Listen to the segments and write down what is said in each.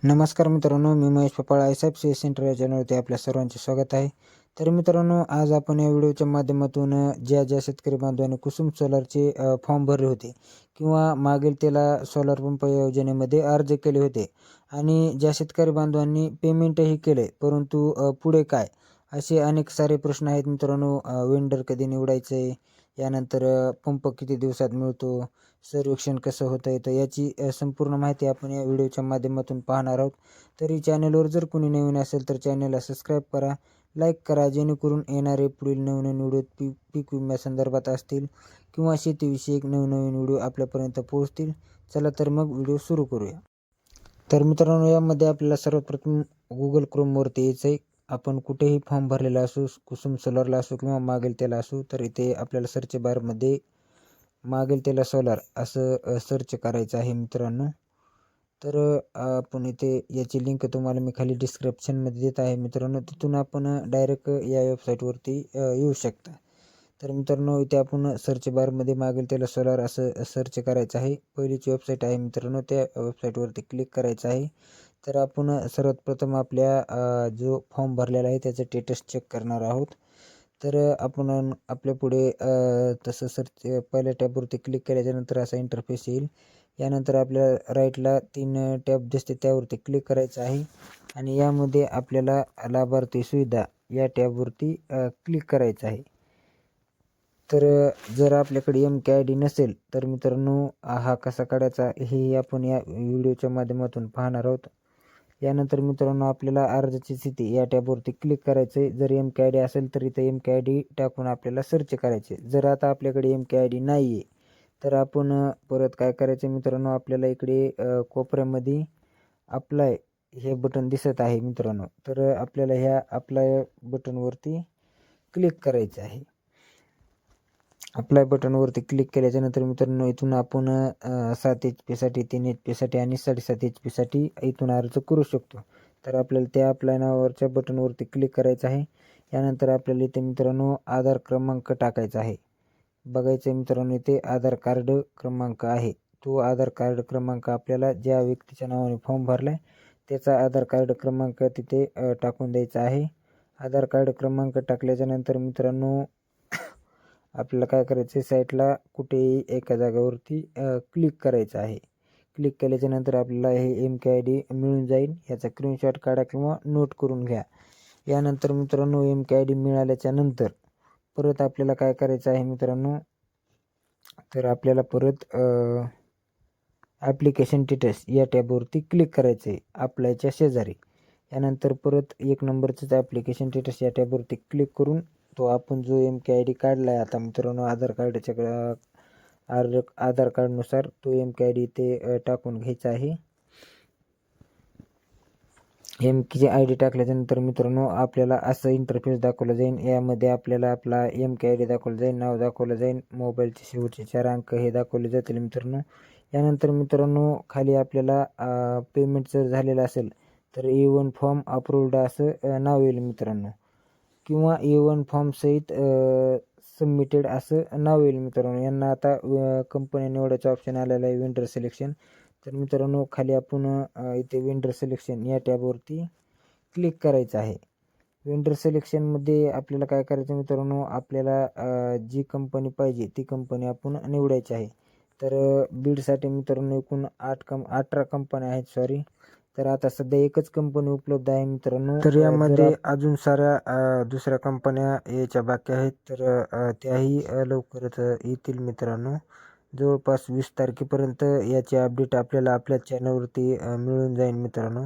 नमस्कार मित्रांनो, मी Mahesh पपाळ ISAP centre या चॅनलवरती आपल्या सर्वांचे स्वागत आहे. तर मित्रांनो, आज आपण या व्हिडिओच्या माध्यमातून ज्या शेतकरी बांधवांनी कुसुम सोलारचे फॉर्म भरले होते किंवा मागील त्याला सोलार पंप योजनेमध्ये अर्ज केले होते आणि ज्या शेतकरी बांधवांनी पेमेंटही केले, परंतु पुढे काय असे अनेक सारे प्रश्न आहेत मित्रांनो. वेंडर कधी निवडायचे, यानंतर पंप किती दिवसात मिळतो, सर्वेक्षण कसं होतं तर याची संपूर्ण माहिती आपण या व्हिडिओच्या माध्यमातून पाहणार आहोत. तरी चॅनलवर जर कोणी नवीन असेल तर चॅनलला सबस्क्राईब करा, लाईक करा, जेणेकरून येणारे पुढील नवनवीन व्हिडिओ पीक विम्यासंदर्भात असतील किंवा शेतीविषयक नवनवीन व्हिडिओ आपल्यापर्यंत पोहोचतील. चला तर मग व्हिडिओ सुरू करूया. तर मित्रांनो, यामध्ये आपल्याला सर्वप्रथम गुगल क्रोमवरती यायचं आहे. आपण कुठेही फॉर्म भरलेला असू, कुसुम सोलारला असो किंवा मागेल त्याला असो, तर इथे आपल्याला सर्च बारमध्ये मागेल त्याला सोलार असं सर्च करायचं आहे मित्रांनो. तर आपण इथे याची लिंक तुम्हाला मी खाली डिस्क्रिप्शनमध्ये देत आहे मित्रांनो. तिथून आपण डायरेक्ट या वेबसाईटवरती येऊ शकता. तर मित्रांनो, इथे आपण सर्च बारमध्ये मागेल त्याला सोलार असं सर्च करायचं आहे. पहिलीची वेबसाईट आहे मित्रांनो, त्या वेबसाईटवरती क्लिक करायचं आहे. तर आपण सर्वात प्रथम आपल्या जो फॉर्म भरलेला आहे त्याचं स्टेटस चेक करणार आहोत. तर आपण आपल्या पुढे तसं सर्च पहिल्या टॅबवरती क्लिक केल्याच्यानंतर असा इंटरफेस येईल. यानंतर आपल्या राईटला 3 टॅब दिसते, त्यावरती क्लिक करायचं आहे आणि यामध्ये आपल्याला लाभार्थी सुविधा या टॅबवरती क्लिक करायचं आहे. तर जर आपल्याकडे MKID नसेल तर मित्रांनो, हा कसा काढायचा हे आपण या व्हिडिओच्या माध्यमातून पाहणार आहोत. यानंतर मित्रांनो, आपल्याला अर्जाची स्थिती या टॅबवरती क्लिक करायचं आहे. जर MKID असेल तर इथे MKID टाकून आपल्याला सर्च करायचे. जर आता आपल्याकडे MKID नाही आहे तर आपण परत काय करायचं मित्रांनो, आपल्याला इकडे कोपऱ्यामध्ये अप्लाय हे बटन दिसत आहे मित्रांनो. तर आपल्याला ह्या अप्लाय बटनवरती क्लिक करायचं आहे. अप्लाय बटनवरती क्लिक केल्याच्यानंतर मित्रांनो, इथून आपण 7 HP साठी, 3 HP साठी आणि 7.5 HP साठी इथून अर्ज करू शकतो. तर आपल्याला त्या अप्लाय नावावरच्या बटनवरती क्लिक करायचं आहे. यानंतर आपल्याला इथे मित्रांनो आधार क्रमांक टाकायचा आहे. बघायचं मित्रांनो, इथे आधार कार्ड क्रमांक आहे. तो आधार कार्ड क्रमांक आपल्याला ज्या व्यक्तीच्या नावाने फॉर्म भरला आहे त्याचा आधार कार्ड क्रमांक तिथे टाकून द्यायचा आहे. आधार कार्ड क्रमांक टाकल्याच्यानंतर मित्रांनो, आपल्याला काय करायचं आहे, साईटला कुठेही एका जागेवरती क्लिक करायचं आहे. क्लिक केल्याच्यानंतर आपल्याला हे MKID मिळून जाईल. याचा स्क्रीनशॉट काढा किंवा नोट करून घ्या. यानंतर मित्रांनो, MKID मिळाल्याच्या नंतर परत आपल्याला काय करायचं आहे मित्रांनो, तर आपल्याला परत ॲप्लिकेशन स्टेटस या टॅबवरती क्लिक करायचं आहे अप्लायच्या शेजारी. यानंतर परत 1 नंबरचंच ॲप्लिकेशन स्टेटस या टॅबवरती क्लिक करून तो आपण जो MKID काढला आहे आता मित्रांनो आधार कार्डच्या आधार कार्डनुसार तो MKID इथे टाकून घ्यायचा आहे. MKID टाकल्याच्यानंतर मित्रांनो, आपल्याला असं इंटरफेस दाखवलं जाईल. यामध्ये आपल्याला आपला MKID दाखवलं जाईल, नाव दाखवलं जाईल, मोबाईलचे शेवटचे 4 अंक हे दाखवले जातील मित्रांनो. यानंतर मित्रांनो, खाली आपल्याला पेमेंट जर झालेलं असेल तर A1 फॉर्म अप्रूव्ड असं नाव येईल मित्रांनो, किंवा A1 फॉर्म सहित सबमिटेड असं नाव येईल मित्रांनो. यांना आता कंपनी निवडायचं ऑप्शन आलेला आहे, वेंडर सिलेक्शन. तर मित्रांनो, खाली आपण इथे वेंडर सिलेक्शन या टॅबवरती क्लिक करायचं आहे. वेंडर सिलेक्शनमध्ये आपल्याला काय करायचं मित्रांनो, आपल्याला जी कंपनी पाहिजे ती कंपनी आपण निवडायची आहे. तर बीडसाठी मित्रांनो एकूण 18 कंपन्या आहेत सॉरी. तर आता सध्या एकच कंपनी उपलब्ध आहे मित्रांनो. तर यामध्ये अजून साऱ्या दुसऱ्या कंपन्या यायच्या बाकी आहेत. तर त्याही लवकरच येतील मित्रांनो. जवळपास 20 तारखेपर्यंत याची अपडेट आपल्याला आपल्या चॅनलवरती मिळून जाईल मित्रांनो.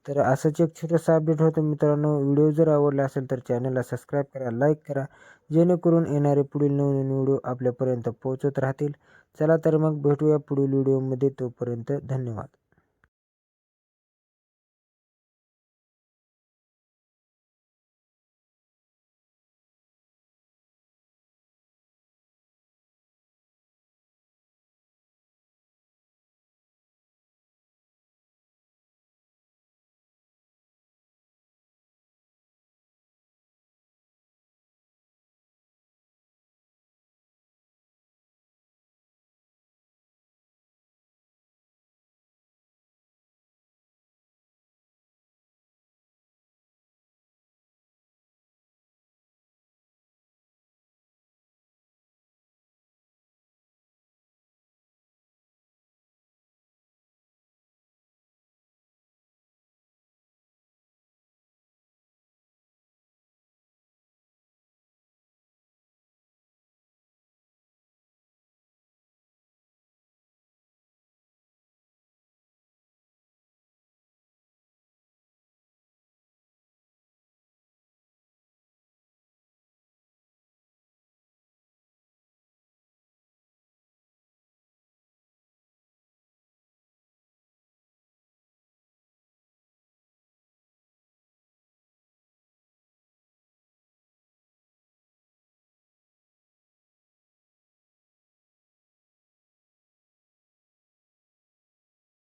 तर असंच एक छोटंसं अपडेट होतं मित्रांनो. व्हिडिओ जर आवडला असेल तर चॅनलला सबस्क्राईब करा, लाईक करा, जेणेकरून येणारे पुढील नवीन व्हिडिओ आपल्यापर्यंत पोहोचत राहतील. चला तर मग भेटूया पुढील व्हिडिओमध्ये. तोपर्यंत धन्यवाद.